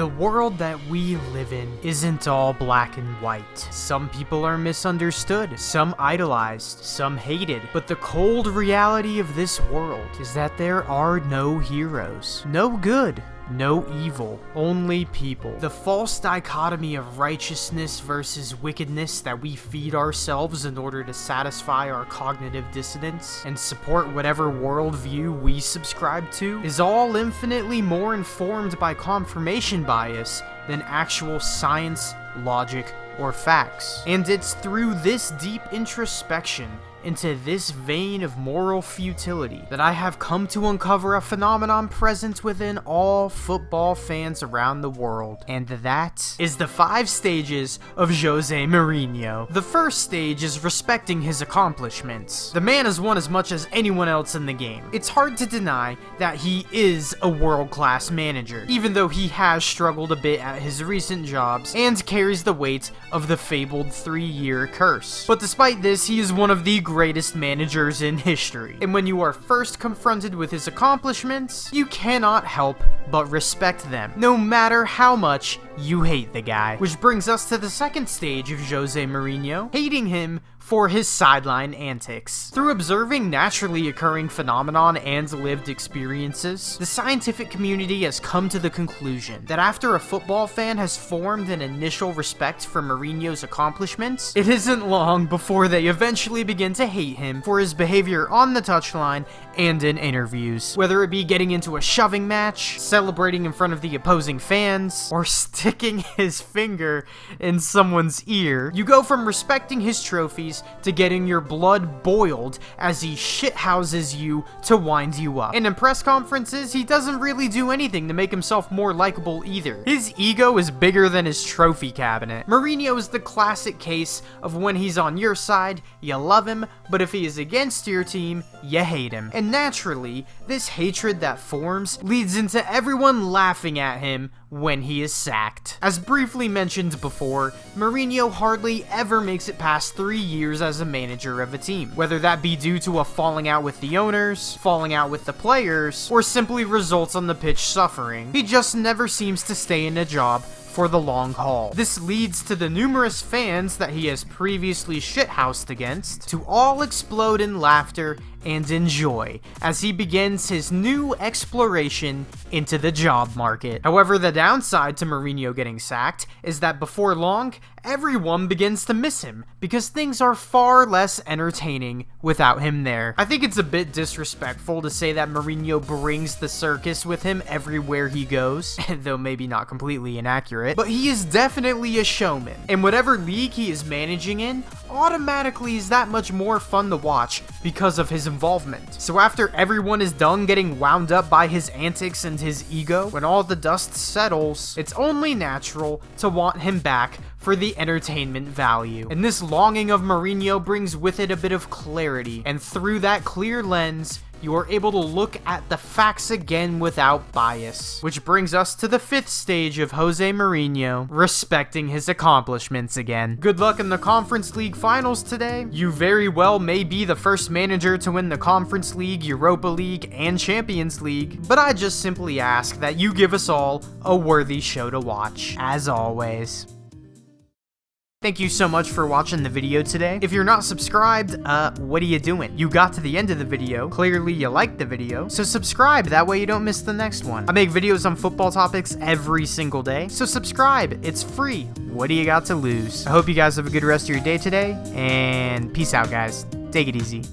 The world that we live in isn't all black and white. Some people are misunderstood, some idolized, some hated. But the cold reality of this world is that there are no heroes, no good, no evil, only people. The false dichotomy of righteousness versus wickedness that we feed ourselves in order to satisfy our cognitive dissonance and support whatever worldview we subscribe to is all infinitely more informed by confirmation bias than actual science, logic, or facts. And it's through this deep introspection into this vein of moral futility that I have come to uncover a phenomenon present within all football fans around the world, and that is the 5 stages of Jose Mourinho. The first stage is respecting his accomplishments. The man has won as much as anyone else in the game. It's hard to deny that he is a world-class manager, even though he has struggled a bit at his recent jobs and carries the weight of the fabled 3-year curse. But despite this, he is one of the greatest managers in history. And when you are first confronted with his accomplishments, you cannot help but respect them, no matter how much you hate the guy. Which brings us to the second stage of Jose Mourinho, hating him for his sideline antics. Through observing naturally occurring phenomenon and lived experiences, the scientific community has come to the conclusion that after a football fan has formed an initial respect for Mourinho's accomplishments, it isn't long before they eventually begin to hate him for his behavior on the touchline and in interviews. Whether it be getting into a shoving match, celebrating in front of the opposing fans, or sticking his finger in someone's ear, you go from respecting his trophies to getting your blood boiled as he shithouses you to wind you up. And in press conferences, he doesn't really do anything to make himself more likable either. His ego is bigger than his trophy cabinet. Mourinho is the classic case of when he's on your side, you love him, but if he is against your team, you hate him. And naturally, this hatred that forms leads into everyone laughing at him when he is sacked. As briefly mentioned before, Mourinho hardly ever makes it past 3 years as a manager of a team, whether that be due to a falling out with the owners, falling out with the players, or simply results on the pitch suffering. He just never seems to stay in a job for the long haul. This leads to the numerous fans that he has previously shithoused against to all explode in laughter and in joy as he begins his new exploration into the job market. However, the downside to Mourinho getting sacked is that before long, everyone begins to miss him because things are far less entertaining without him there. I think it's a bit disrespectful to say that Mourinho brings the circus with him everywhere he goes, though maybe not completely inaccurate, but he is definitely a showman, and whatever league he is managing in automatically is that much more fun to watch because of his involvement. So after everyone is done getting wound up by his antics and his ego, when all the dust settles, it's only natural to want him back for the entertainment value. And this longing of Mourinho brings with it a bit of clarity, and through that clear lens, you are able to look at the facts again without bias. Which brings us to the 5th stage of Jose Mourinho, respecting his accomplishments again. Good luck in the Conference League finals today. You very well may be the first manager to win the Conference League, Europa League, and Champions League, but I just simply ask that you give us all a worthy show to watch, as always. Thank you so much for watching the video today. If you're not subscribed, what are you doing? You got to the end of the video. Clearly you liked the video, so subscribe. That way you don't miss the next one. I make videos on football topics every single day, so subscribe. It's free. What do you got to lose? I hope you guys have a good rest of your day today, and peace out, guys. Take it easy.